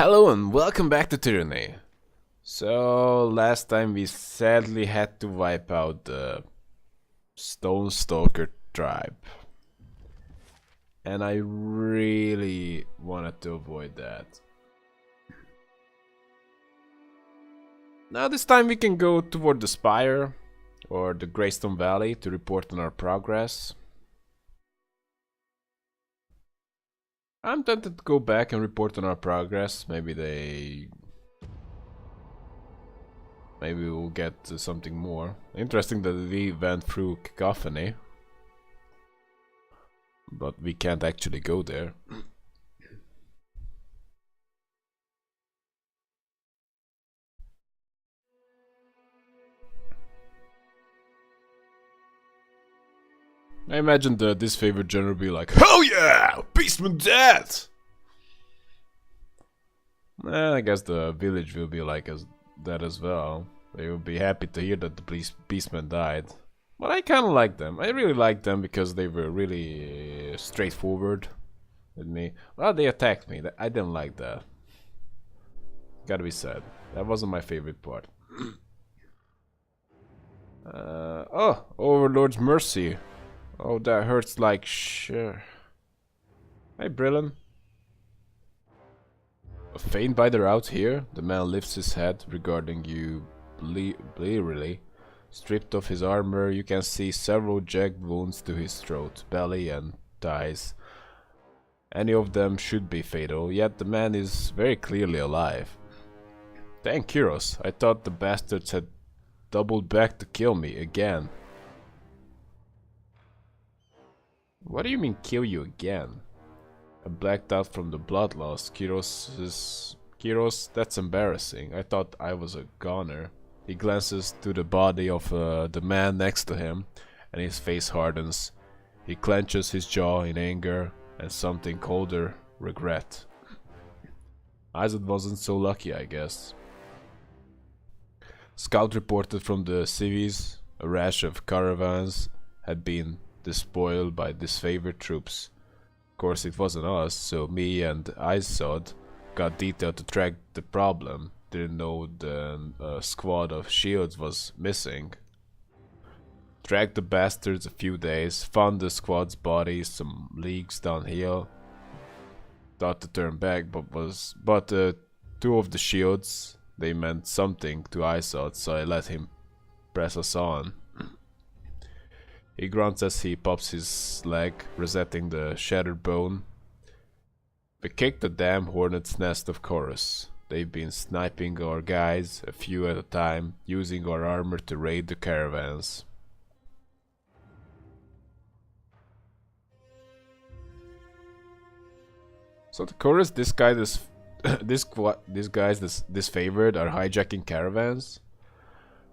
Hello and welcome back to Tyranny. So, last time we sadly had to wipe out the Stone Stalker tribe. And I really wanted to avoid that. Now this time we can go toward the Spire or the Greystone Valley to report on our progress. I'm tempted to go back and report on our progress. Maybe we'll get something more. Interesting that we went through Cacophony. But we can't actually go there. I imagine the disfavored general will be like, "Hell yeah! Beastman dead!" I guess the village will be like that as well. They will be happy to hear that the beastman died. But I kinda like them. I really like them because they were really straightforward with me. Well, they attacked me. I didn't like that. Gotta be said. That wasn't my favorite part. Oh, Overlord's Mercy. Oh, that hurts like sure. Hey, Brillen. A faint biter out here? The man lifts his head, regarding you blearily. Stripped of his armor, you can see several jagged wounds to his throat, belly, and thighs. Any of them should be fatal, yet the man is very clearly alive. Thank Kyros, I thought the bastards had doubled back to kill me again. What do you mean kill you again? I blacked out from the blood loss. Kyros, that's embarrassing. I thought I was a goner. He glances to the body of the man next to him, and his face hardens. He clenches his jaw in anger and something colder, regret. Isaac wasn't so lucky, I guess. Scout reported from the cities. A rash of caravans had been despoiled by disfavored troops. Of course, it wasn't us, so me and Isod got detailed to track the problem. Didn't know the squad of shields was missing. Tracked the bastards a few days, found the squad's body some leagues downhill. Thought to turn back, but two of the shields, they meant something to Isod, so I let him press us on. He grunts as he pops his leg, resetting the shattered bone. We kicked the damn hornet's nest of Chorus. They've been sniping our guys, a few at a time, using our armor to raid the caravans. So the Chorus, this guys disfavored are hijacking caravans.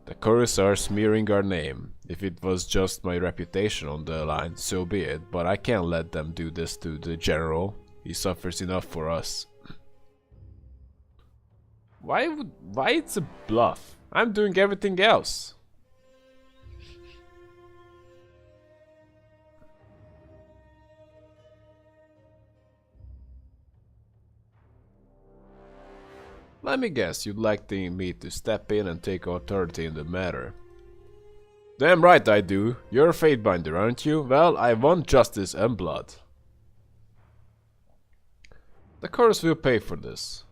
The Chorus are smearing our name. If it was just my reputation on the line, so be it, but I can't let them do this to the general. He suffers enough for us. Why it's a bluff? I'm doing everything else. Let me guess, you'd like me to step in and take authority in the matter. Damn right I do. You're a Fatebinder, aren't you? Well, I want justice and blood. The Chorus will pay for this.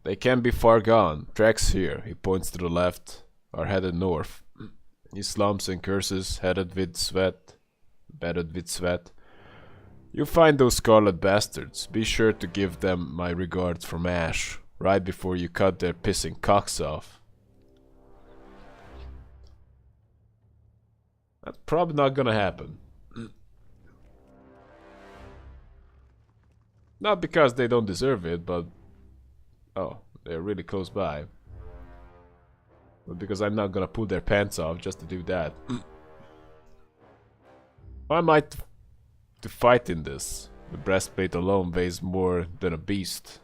They can be far gone. Tracks here, he points to the left, are headed north. He slumps and curses, battered with sweat. You find those scarlet bastards. Be sure to give them my regards from Ash, right before you cut their pissing cocks off. That's probably not gonna happen. Not because they don't deserve it, but... oh, they're really close by. But because I'm not gonna pull their pants off just to do that. Why am I to fight in this? The breastplate alone weighs more than a beast.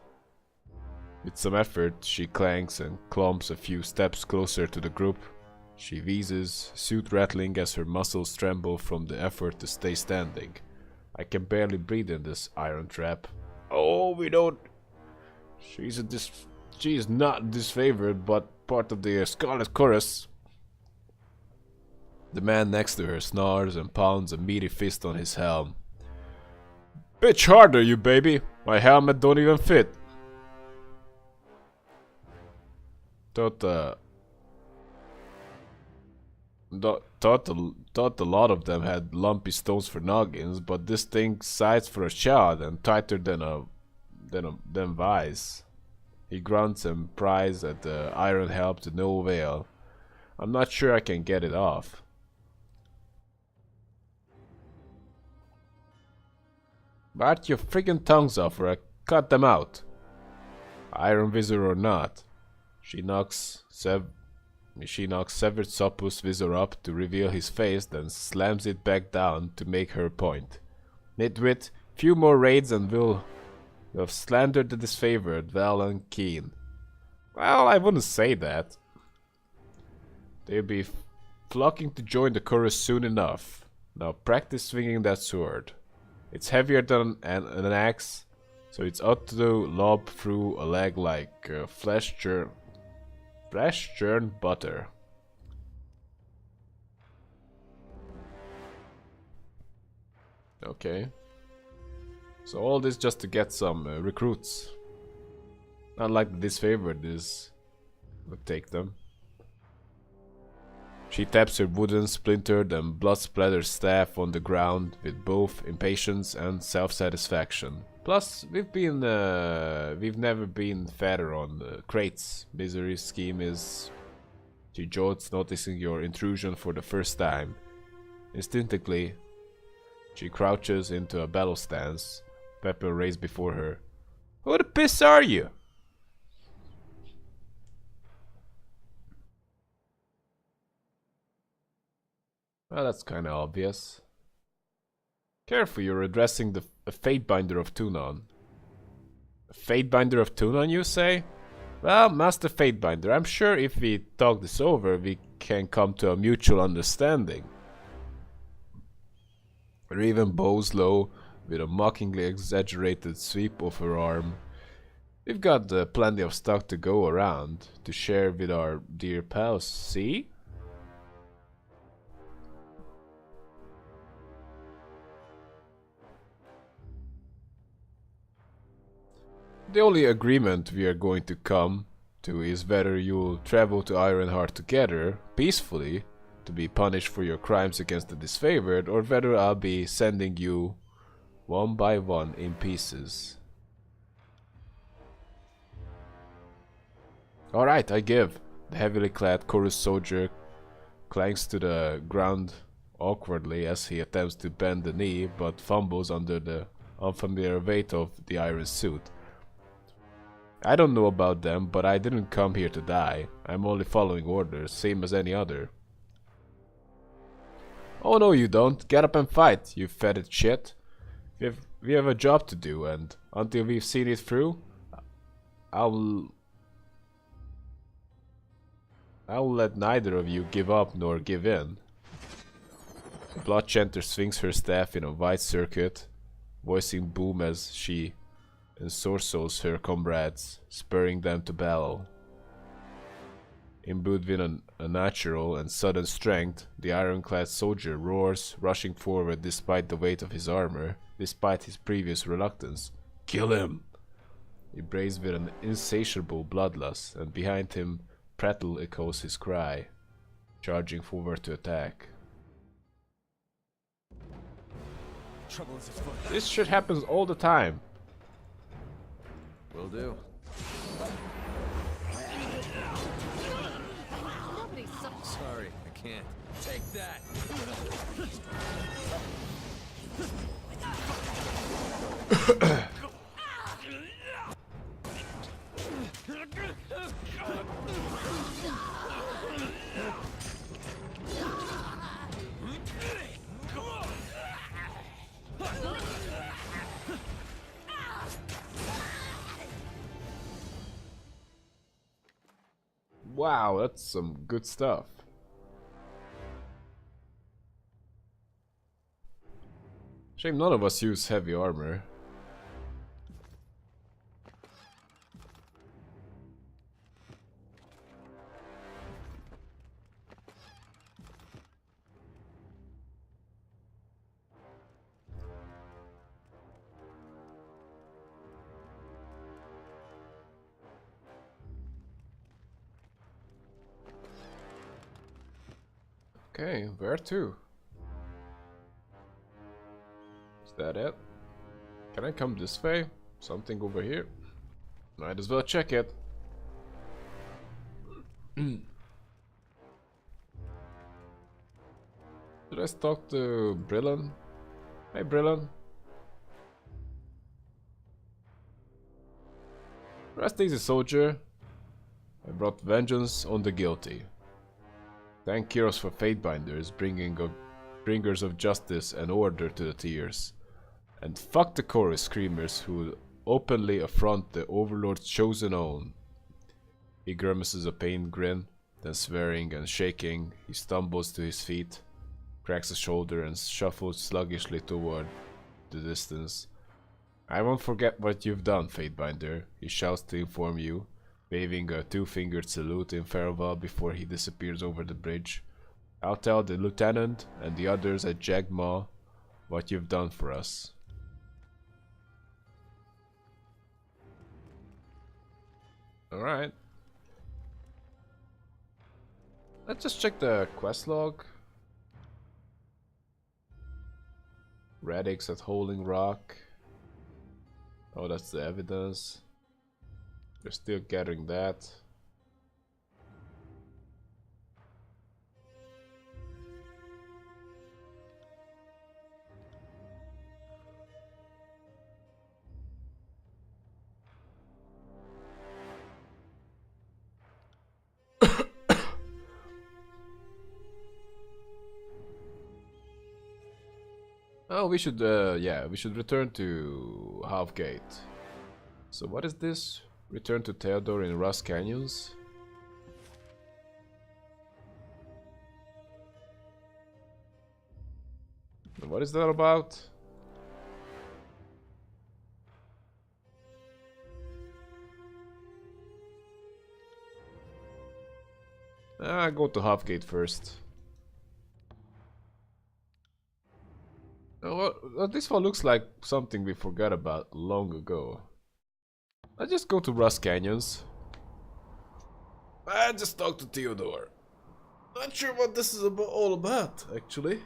With some effort, she clanks and clomps a few steps closer to the group. She wheezes, suit rattling as her muscles tremble from the effort to stay standing. I can barely breathe in this iron trap. Oh, we don't She is not disfavored, but part of the Scarlet Chorus. The man next to her snarls and pounds a meaty fist on his helm. Bitch harder, you baby! My helmet don't even fit! Thought a lot of them had lumpy stones for noggins, but this thing's sized for a shot and tighter than vice. He grunts and pries at the iron helm to no avail. I'm not sure I can get it off. Bite your friggin' tongues off or I cut them out. Iron visor or not. She knocks severed Soppus' visor up to reveal his face, then slams it back down to make her point. Nitwit, few more raids and we'll have slandered the disfavored well and keen. Well, I wouldn't say that. They'll be flocking to join the chorus soon enough. Now practice swinging that sword. It's heavier than an axe, so it's ought to lob through a leg like flesh churned butter. Okay. So all this just to get some recruits. Not like the disfavored would take them. She taps her wooden, splintered and blood-splattered staff on the ground with both impatience and self-satisfaction. Plus, we've never been fatter on crates. Misery's scheme is... She jolts, noticing your intrusion for the first time. Instinctively, she crouches into a battle stance, weapon raised before her. Who the piss are you? Well, that's kinda obvious. Careful, you're addressing a Fatebinder of Tunon. A Fatebinder of Tunon, you say? Well, Master Fatebinder, I'm sure if we talk this over, we can come to a mutual understanding. Raven bows low with a mockingly exaggerated sweep of her arm. We've got plenty of stock to go around, to share with our dear pals, see? The only agreement we are going to come to is whether you'll travel to Ironheart together, peacefully, to be punished for your crimes against the disfavored, or whether I'll be sending you one by one in pieces. Alright, I give. The heavily clad chorus soldier clangs to the ground awkwardly as he attempts to bend the knee, but fumbles under the unfamiliar weight of the iron suit. I don't know about them, but I didn't come here to die. I'm only following orders, same as any other. Oh no you don't. Get up and fight, you fetid shit. We have a job to do, and until we've seen it through, I'll let neither of you give up nor give in. The Blood Chanter swings her staff in a wide circuit, voicing boom as she ensorcels her comrades, spurring them to battle. Imbued with a natural and sudden strength, the ironclad soldier roars, rushing forward despite the weight of his armor, despite his previous reluctance. Kill him! He braves with an insatiable bloodlust, and behind him prattle echoes his cry, charging forward to attack. This shit happens all the time. Will do. Sorry, I can't. Take that. Wow, that's some good stuff. Shame none of us use heavy armor. Okay, where to? Is that it? Can I come this way? Something over here? Might as well check it. Did I talk to Brillan? Hey Brillan. Rest easy, soldier. I brought vengeance on the guilty. Thank Kyros for Fatebinders, bringers of justice and order to the tears. And fuck the chorus screamers who openly affront the Overlord's chosen own. He grimaces a pained grin, then swearing and shaking, he stumbles to his feet, cracks a shoulder and shuffles sluggishly toward the distance. I won't forget what you've done, Fatebinder, he shouts to inform you, waving a two-fingered salute in farewell before he disappears over the bridge. I'll tell the lieutenant and the others at Jagmaw what you've done for us. Alright. Let's just check the quest log. Radix at Holding Rock. Oh, that's the evidence. They're still gathering that. Oh, we should, yeah, we should return to Halfgate. So what is this? Return to Theodore in Rust Canyons? What is that about? Go to Halfgate first. Well, this one looks like something we forgot about long ago. Let's just go to Rust Canyons. I just talked to Theodore. Not sure what this is all about, actually.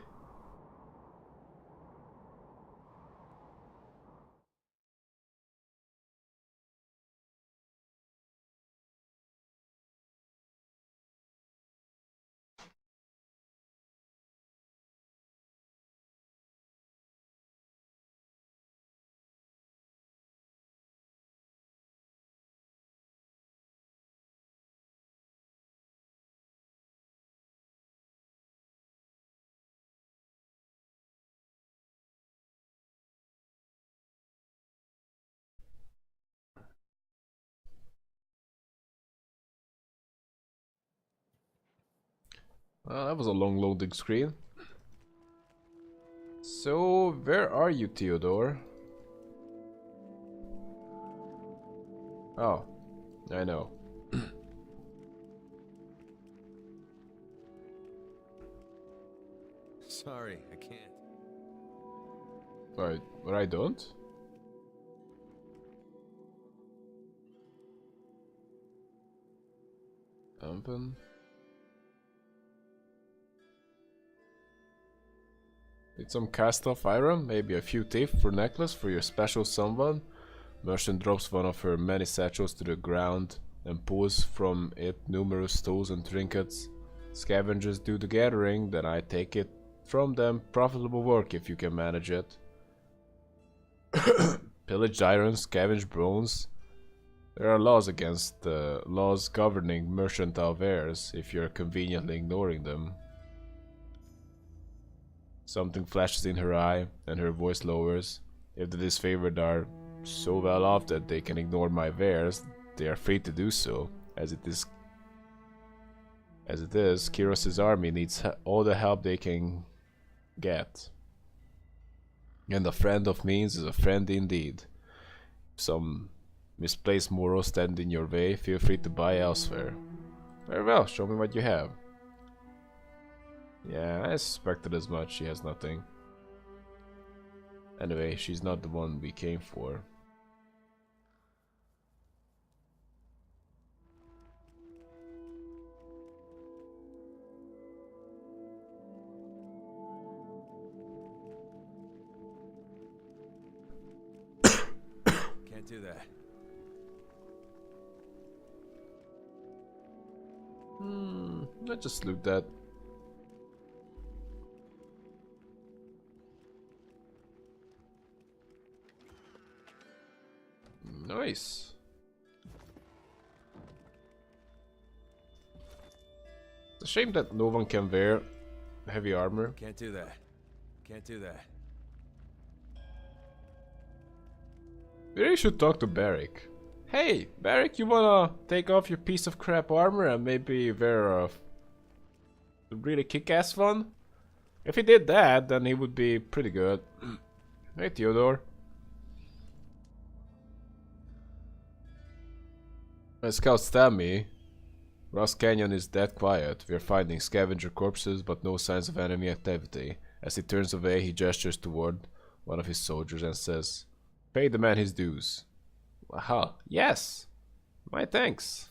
Well, that was a long loading screen. So, where are you, Theodore? Oh, I know. Sorry, I can't. But I don't? Open. Need some cast off iron? Maybe a few teeth for necklace for your special someone? Merchant drops one of her many satchels to the ground and pulls from it numerous tools and trinkets. Scavengers do the gathering, then I take it from them. Profitable work if you can manage it. Pillaged iron, scavenged bronze. There are laws governing mercantile wares if you're conveniently ignoring them. Something flashes in her eye, and her voice lowers. If the disfavored are so well off that they can ignore my wares, they are free to do so. As it is, Kyros' army needs all the help they can get. And a friend of means is a friend indeed. If some misplaced morals stand in your way, feel free to buy elsewhere. Very well, show me what you have. Yeah, I suspected as much. She has nothing. Anyway, she's not the one we came for. do that. Let's just loot that. Nice. It's a shame that no one can wear heavy armor. Can't do that. Can't do that. We really should talk to Barrick. Hey, Barrick, you wanna take off your piece of crap armor and maybe wear a really kick-ass one? If he did that, then he would be pretty good. Hey, Theodore. My scouts tell me Ross Canyon is dead quiet. We are finding scavenger corpses, but no signs of enemy activity. As he turns away, he gestures toward one of his soldiers and says, "Pay the man his dues." Aha, yes! My thanks.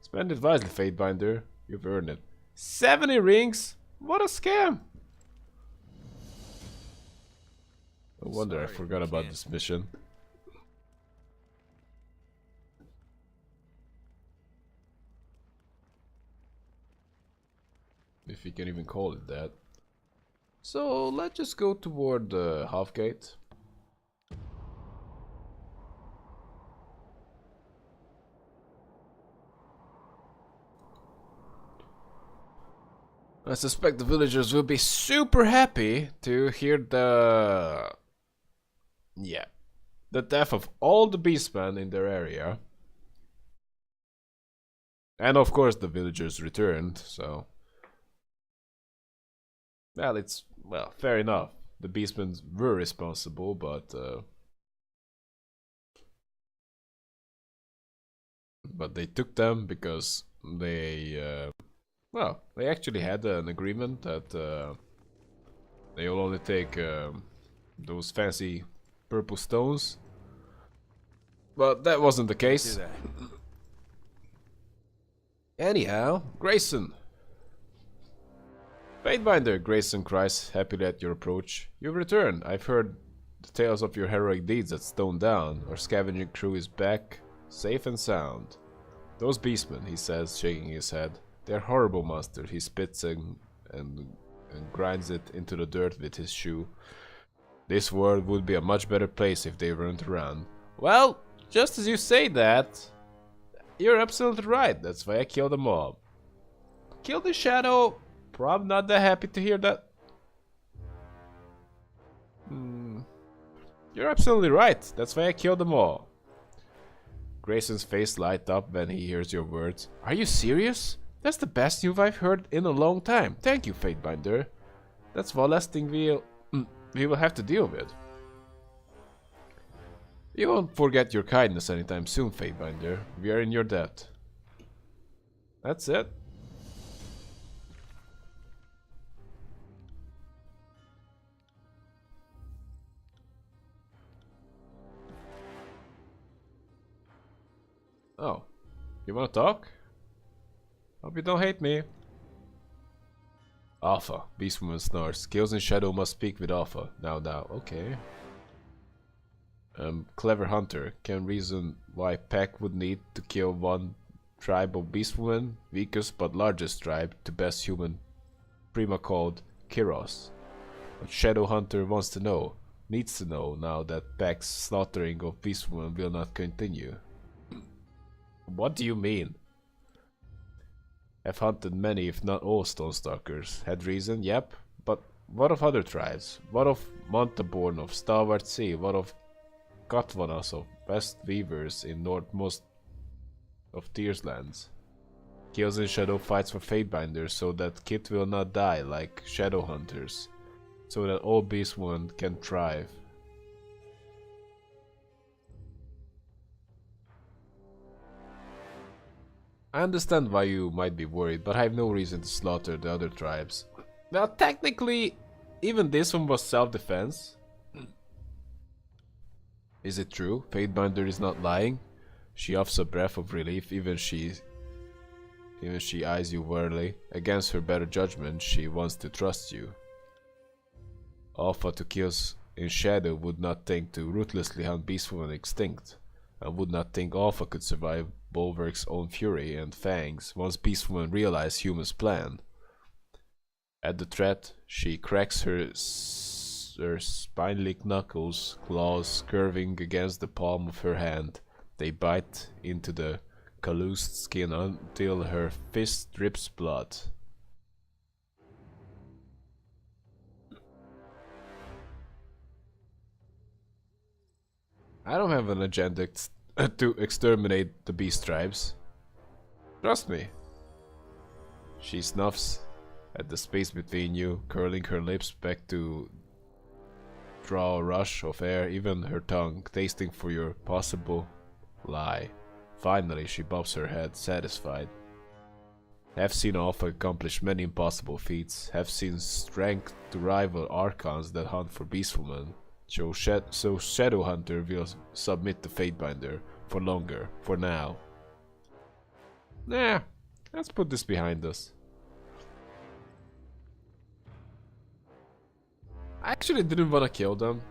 Spend it wisely, Fatebinder. You've earned it. 70 rings? What a scam! No wonder I forgot about this mission. If you can even call it that. So let's just go toward the half gate. I suspect the villagers will be super happy to hear the death of all the beastmen in their area. And of course the villagers returned, so well, it's, well, fair enough. The beastmen were responsible, but they took them because they well, they actually had an agreement that they will only take those fancy purple stones. But that wasn't the case. Anyhow, Grayson. Fatebinder, Grayson cries, happily at your approach. You've returned. I've heard the tales of your heroic deeds at Stone Down. Our scavenging crew is back, safe and sound. Those beastmen, he says, shaking his head. They're horrible monsters. He spits and grinds it into the dirt with his shoe. This world would be a much better place if they weren't around. Well, just as you say that, you're absolutely right. That's why I killed them all. Kill the shadow. Probably not that happy to hear that. You're absolutely right. That's why I killed them all. Grayson's face lights up when he hears your words. Are you serious? That's the best news I've heard in a long time. Thank you, Fatebinder. That's one last thing we will have to deal with. You won't forget your kindness anytime soon, Fatebinder. We are in your debt. That's it. Oh, you wanna talk? Hope you don't hate me. Alpha, Beastwoman snarls. Kills in shadow must speak with Alpha. Now, okay. Clever hunter can reason why pack would need to kill one tribe of Beastwoman, weakest but largest tribe, to best human prima called Kiros. What Shadow Hunter wants to know, needs to know now that pack's slaughtering of Beastwoman will not continue. What do you mean? I've hunted many, if not all, Stonestalkers. Had reason, yep. But what of other tribes? What of Montaborn of Stalwart Sea? What of Katvanas of West Weavers in northmost of Tearslands? Kills in Shadow fights for Fatebinders so that Kit will not die like Shadow Hunters. So that all Beastwoman can thrive. I understand why you might be worried, but I have no reason to slaughter the other tribes. Well, technically, even this one was self-defense. Is it true? Fatebinder is not lying? She offers a breath of relief, even she eyes you warily. Against her better judgment, she wants to trust you. Alpha to kills in shadow would not think to ruthlessly hunt Beastwoman extinct. I would not think Alpha could survive Bulwark's own fury and fangs once Beastwoman realized humans' plan. At the threat, she cracks her spindly knuckles, claws curving against the palm of her hand. They bite into the calloused skin until her fist drips blood. I don't have an agenda to exterminate the beast tribes. Trust me. She snuffs at the space between you, curling her lips back to draw a rush of air, even her tongue tasting for your possible lie. Finally, she bobs her head, satisfied. Have seen Alpha accomplish many impossible feats. Have seen strength to rival Archons that hunt for Beastwoman. So Shadowhunter will submit to Fatebinder for longer, for now. Nah, let's put this behind us. I actually didn't want to kill them,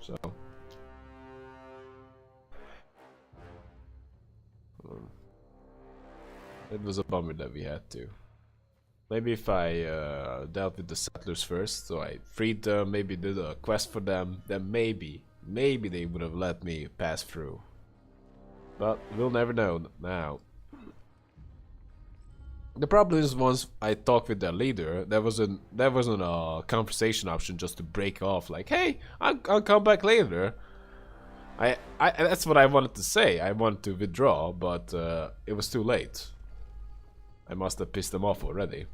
so it was a bummer that we had to. Maybe if I dealt with the settlers first, so I freed them, maybe did a quest for them, then maybe they would have let me pass through. But we'll never know now. The problem is, once I talked with their leader, there wasn't a conversation option just to break off. Like, hey, I'll come back later. That's what I wanted to say. I wanted to withdraw, but it was too late. I must have pissed them off already.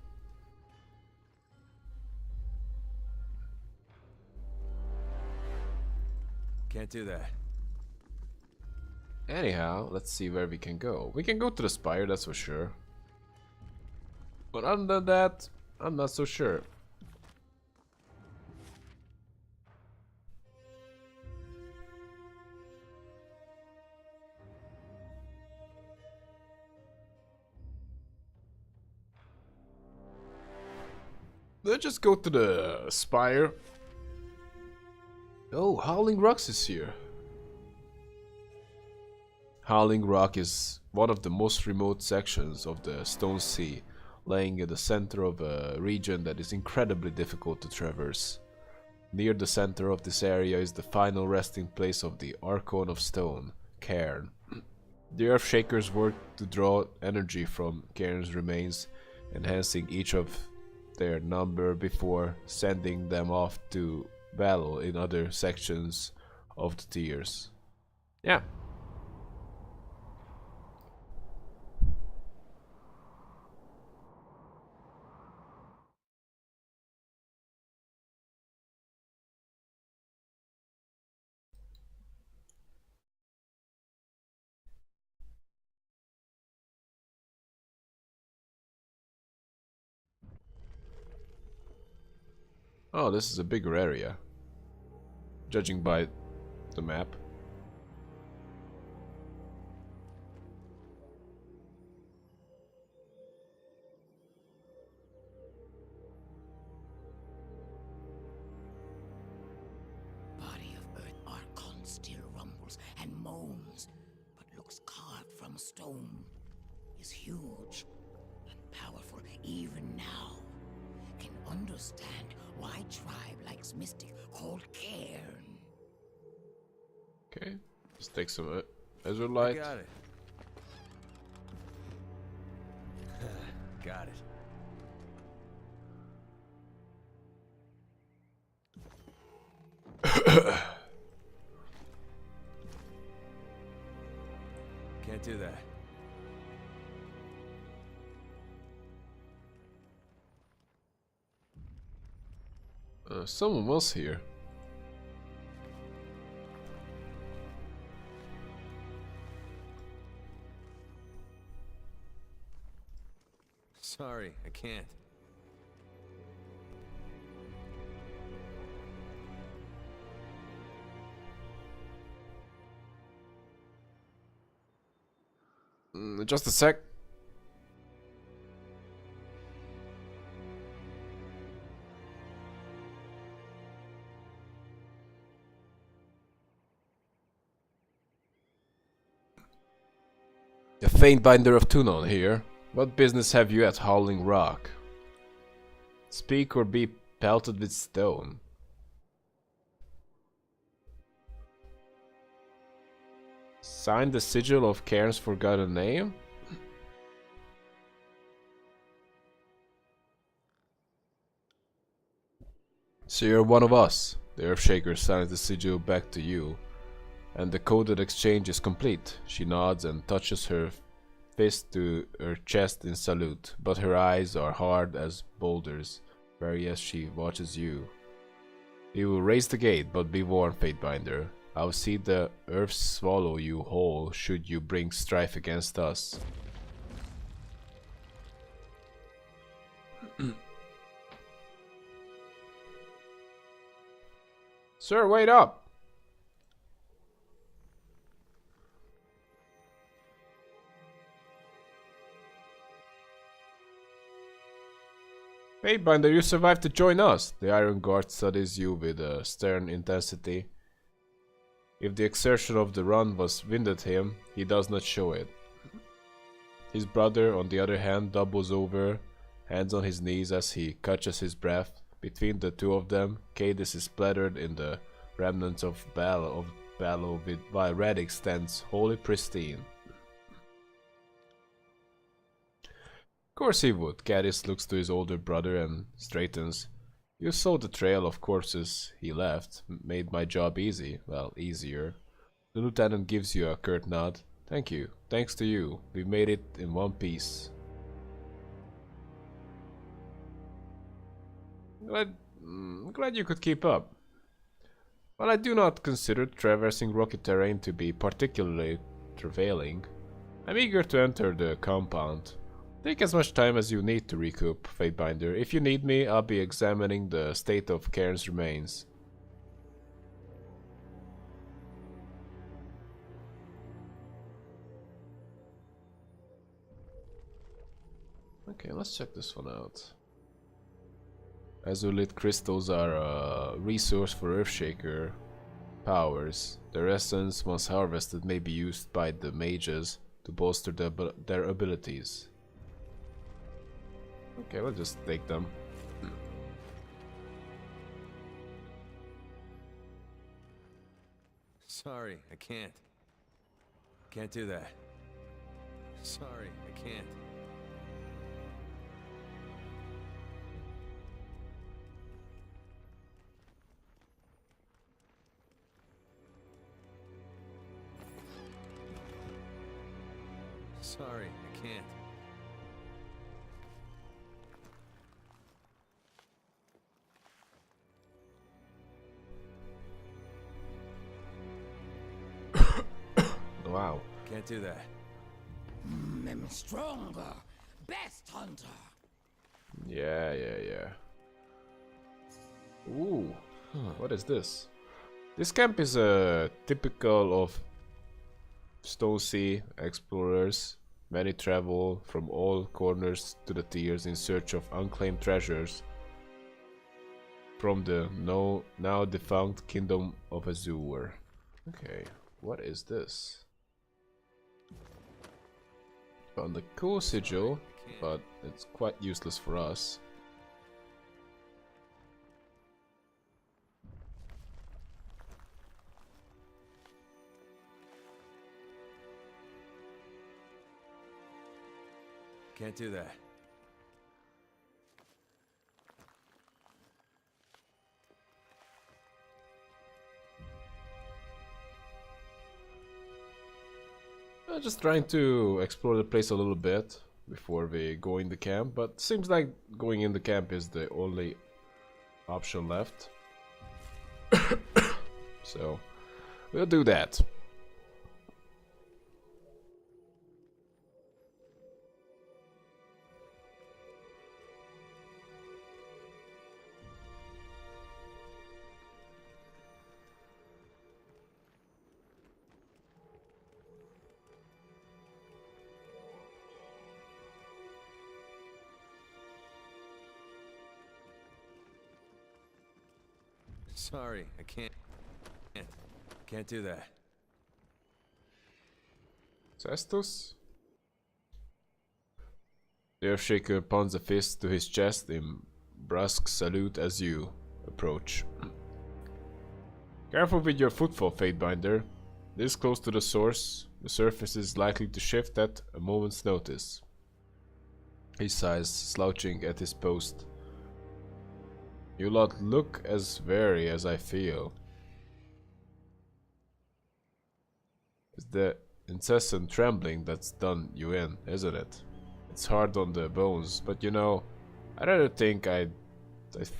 Can't do that. Anyhow, let's see where we can go. We can go to the spire, that's for sure. But other than that, I'm not so sure. Let's just go to the spire. Oh, Howling Rocks is here. Howling Rock is one of the most remote sections of the Stone Sea, laying at the center of a region that is incredibly difficult to traverse. Near the center of this area is the final resting place of the Archon of Stone, Cairn. The Earthshakers work to draw energy from Cairn's remains, enhancing each of their number before sending them off to battle in other sections of the tiers. Yeah. Oh, this is a bigger area, judging by the map. Body of Earth Archon still rumbles and moans, but looks carved from stone. Is huge and powerful even now. Can understand why tribe likes mystic called Cairn. Okay, let's take some Ezrealite. Got it. Got it. Can't do that. Someone was here. Sorry, I can't. Just a sec. A faint binder of Tunon here. What business have you at Howling Rock? Speak or be pelted with stone. Sign the sigil of Cairn's forgotten name? So you're one of us. The Earthshaker signs the sigil back to you, and the coded exchange is complete. She nods and touches her fist to her chest in salute, but her eyes are hard as boulders, wary as she watches you. We will raise the gate, but be warned, Fatebinder. I'll see the earth swallow you whole should you bring strife against us. Sir, wait up! Fatebinder, you survived to join us. The Iron Guard studies you with a stern intensity. If the exertion of the run was wind at him, he does not show it. His brother, on the other hand, doubles over, hands on his knees as he catches his breath. Between the two of them, Cadis is splattered in the remnants of battle while Reddick stands wholly pristine. Of course he would. Cadis looks to his older brother and straightens. You saw the trail of corpses he left. Made my job easy. Well, easier. The lieutenant gives you a curt nod. Thank you. Thanks to you. We made it in one piece. Glad you could keep up. While I do not consider traversing rocky terrain to be particularly travailing, I'm eager to enter the compound. Take as much time as you need to recoup, Fatebinder. If you need me, I'll be examining the state of Cairn's remains. Okay, let's check this one out. Azulite crystals are a resource for Earthshaker powers. Their essence, once harvested, may be used by the mages to bolster their abilities. Okay, we'll just take them. Sorry, I can't. Can't do that. Sorry, I can't. Sorry, I can't. Wow. Can't do that. I'm stronger, best hunter. Yeah. Ooh, what is this? This camp is typical of Stone Sea explorers. Many travel from all corners to the tiers in search of unclaimed treasures from the now defunct Kingdom of Azure. Okay, what is this? Found the cool sigil, but it's quite useless for us. Can't do that. Just trying to explore the place a little bit before we go in the camp, but seems like going in the camp is the only option left. So, we'll do that. Sorry, I can't. Can't do that. Cestus? The Earthshaker pawns a fist to his chest in brusque salute as you approach. Careful with your footfall, Fatebinder. This close to the source, the surface is likely to shift at a moment's notice. He sighs, slouching at his post. You lot look as wary as I feel. It's the incessant trembling that's done you in, isn't it? It's hard on the bones, but you know, I'd rather think I'd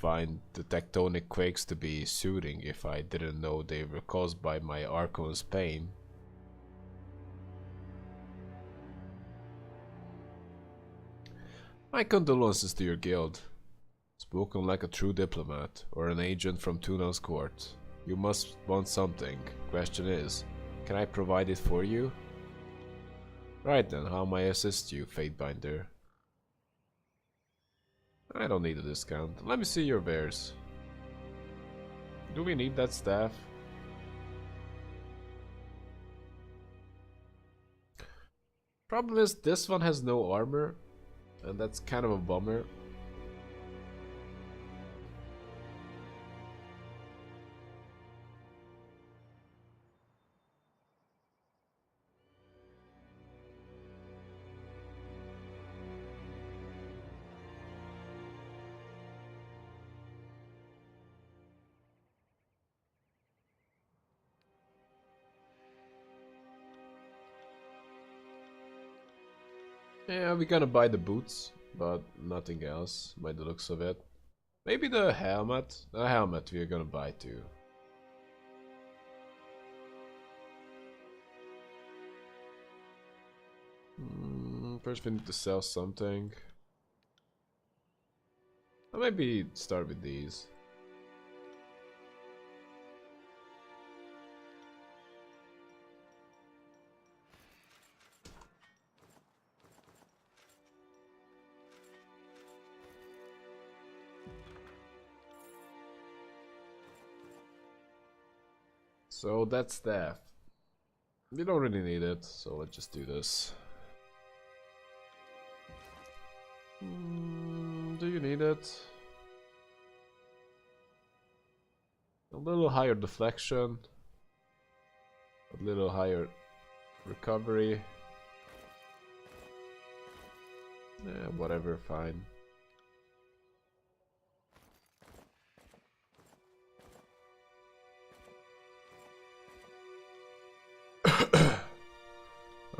find the tectonic quakes to be soothing if I didn't know they were caused by my Archon's pain. My condolences to your guild. Spoken like a true diplomat, or an agent from Tuna's court. You must want something. Question is, can I provide it for you? Right then, how may I assist you, Fatebinder? I don't need a discount. Let me see your wares. Do we need that staff? Problem is, this one has no armor, and that's kind of a bummer. Yeah, we're gonna buy the boots, but nothing else by the looks of it. Maybe the helmet? The helmet we're gonna buy too. First we need to sell something. Or maybe start with these. So that's staff. We don't really need it, so let's just do this. Do you need it? A little higher deflection. A little higher recovery. Yeah, whatever, fine.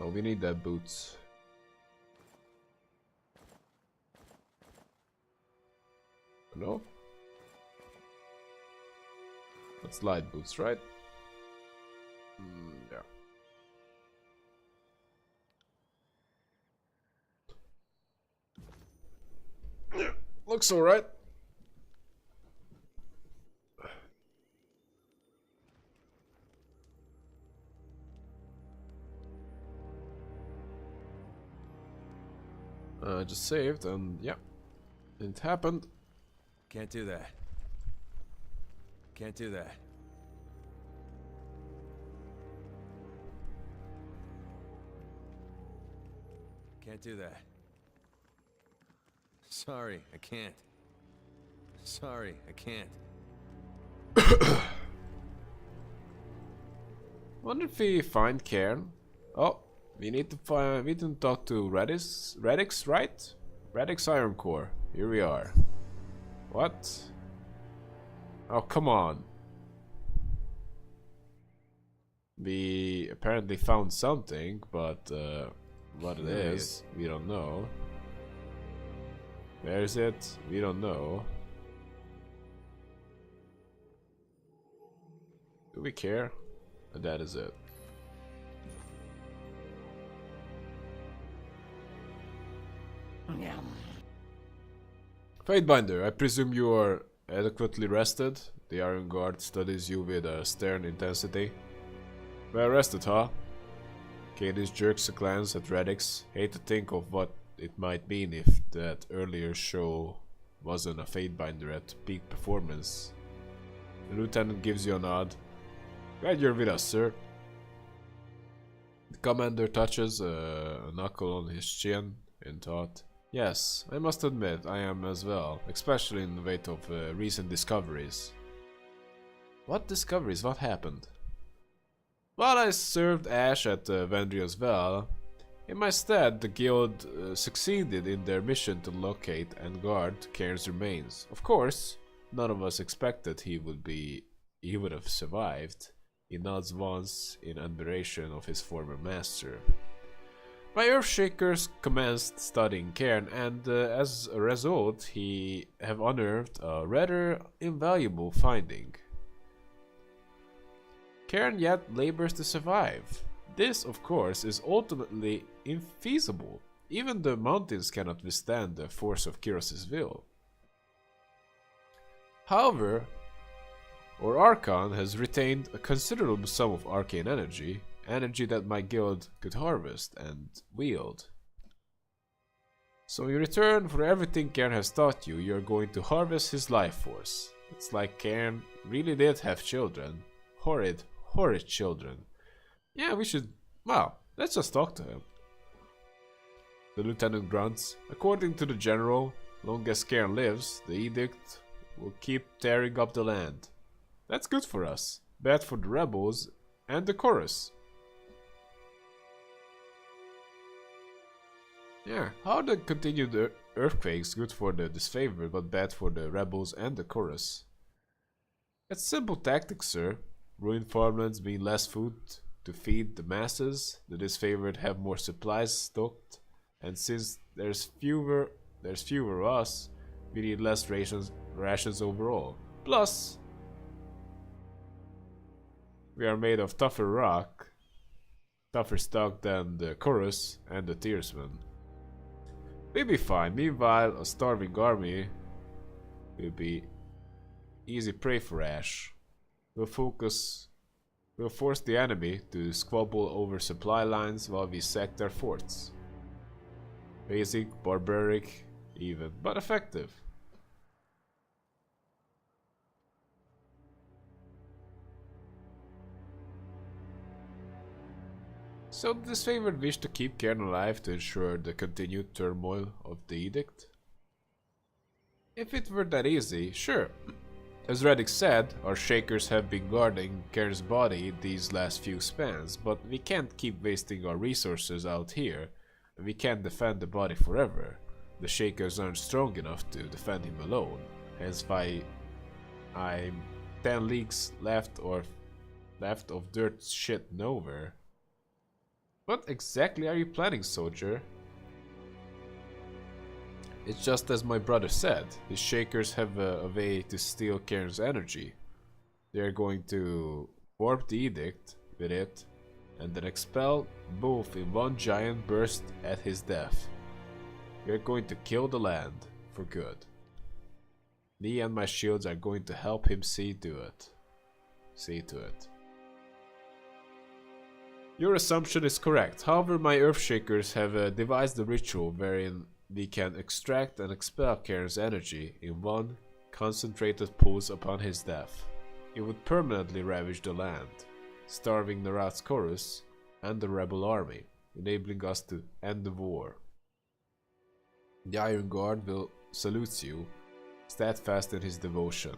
Oh, we need that boots. No? That's light boots, right? Yeah. Looks alright. Just saved and yeah, it happened. Can't do that. Can't do that. Can't do that. Sorry, I can't. Sorry, I can't. Wonder if we find Cairn. Oh, we need to find. We didn't talk to Radix, right? Radix Iron Core. Here we are. What? Oh, come on. We apparently found something, but what it is, we don't know. Where is it? We don't know. Do we care? And that is it. Fatebinder, I presume you are adequately rested. The Iron Guard studies you with a stern intensity. Well rested, huh? Cadis jerks a glance at Radix. Hate to think of what it might mean if that earlier show wasn't a Fatebinder at peak performance. The lieutenant gives you a nod. Glad you're with us, sir. The commander touches a knuckle on his chin in thought. Yes, I must admit I am as well, especially in the wake of recent discoveries. What discoveries? What happened? While I served Ash at Vendria's Well, in my stead the guild succeeded in their mission to locate and guard Cairn's remains. Of course, none of us expected he would have survived. He nods once in admiration of his former master. My Earthshakers commenced studying Cairn, and as a result, he have unearthed a rather invaluable finding. Cairn yet labors to survive. This, of course, is ultimately infeasible. Even the mountains cannot withstand the force of Kyros's will. However, our Archon has retained a considerable sum of arcane energy, energy that my guild could harvest and wield. So in return for everything Cairn has taught you, you're going to harvest his life force. It's like Cairn really did have children. Horrid, horrid children. Yeah, we should... well, let's just talk to him. The lieutenant grunts. According to the general, long as Cairn lives, the edict will keep tearing up the land. That's good for us. Bad for the rebels and the chorus. Yeah, how are the continued earthquakes good for the disfavored but bad for the rebels and the chorus? It's simple tactics, sir. Ruined farmlands mean less food to feed the masses, the disfavored have more supplies stocked, and since there's fewer of us, we need less rations overall. Plus, we are made of tougher rock, tougher stock than the chorus and the tearsmen. We'll be fine. Meanwhile, a starving army will be easy prey for Ash. We'll force the enemy to squabble over supply lines while we sack their forts. Basic, barbaric, even, but effective. So the disfavored wish to keep Cairn alive to ensure the continued turmoil of the edict? If it were that easy, sure. As Reddick said, our Shakers have been guarding Cairn's body these last few spans, but we can't keep wasting our resources out here, and we can't defend the body forever. The Shakers aren't strong enough to defend him alone, hence why I'm 10 leagues left of dirt shit nowhere. What exactly are you planning, soldier? It's just as my brother said, his Shakers have a way to steal Cairn's energy. They're going to warp the edict with it, and then expel both in one giant burst at his death. We're going to kill the land, for good. Me and my shields are going to help him see to it. See to it. Your assumption is correct, however my Earthshakers have devised a ritual wherein we can extract and expel Cairn's energy in one concentrated pulse upon his death. It would permanently ravage the land, starving Narat's chorus and the rebel army, enabling us to end the war. The Iron Guard will salute you, steadfast in his devotion.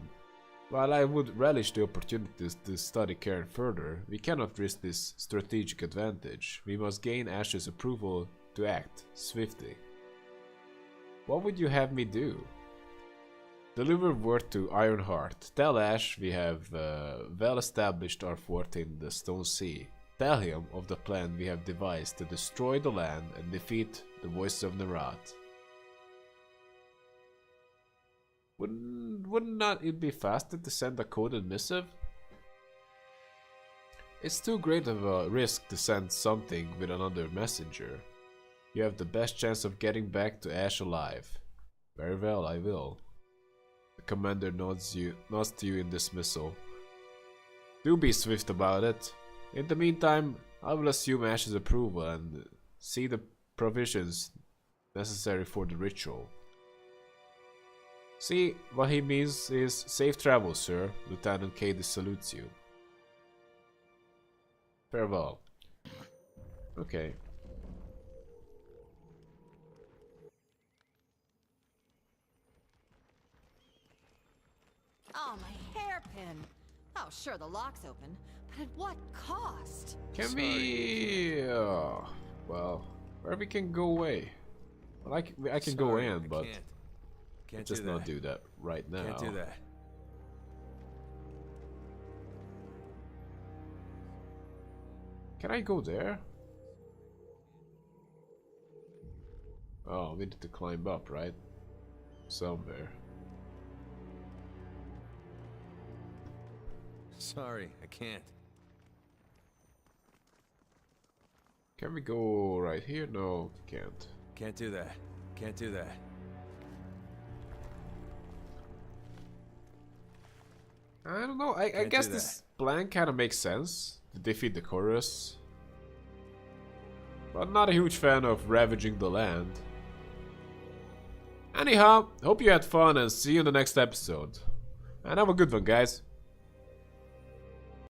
While I would relish the opportunities to study Cairn further, we cannot risk this strategic advantage. We must gain Ash's approval to act swiftly. What would you have me do? Deliver word to Ironheart. Tell Ash we have well established our fort in the Stone Sea. Tell him of the plan we have devised to destroy the land and defeat the voices of Narat. Wouldn't not it be faster to send a coded missive? It's too great of a risk to send something with another messenger. You have the best chance of getting back to Ash alive. Very well, I will. The commander nods to you in dismissal. Do be swift about it. In the meantime, I will assume Ash's approval and see the provisions necessary for the ritual. See, what he means is safe travel, sir. Lieutenant Cady salutes you. Farewell. Okay. sure, the lock's open, but at what cost? Can we... well, where we can go away? Well, I can go Sorry, in, I but can't just do that. not do that right now. Can't do that. Can I go there? Oh, we need to climb up, right? Somewhere. Sorry, I can't. Can we go right here? No, we can't. Can't do that. Can't do that. I don't know. I Can't guess do this plan kind of makes sense to defeat the chorus. But not a huge fan of ravaging the land. Anyhow, hope you had fun and see you in the next episode. And have a good one, guys.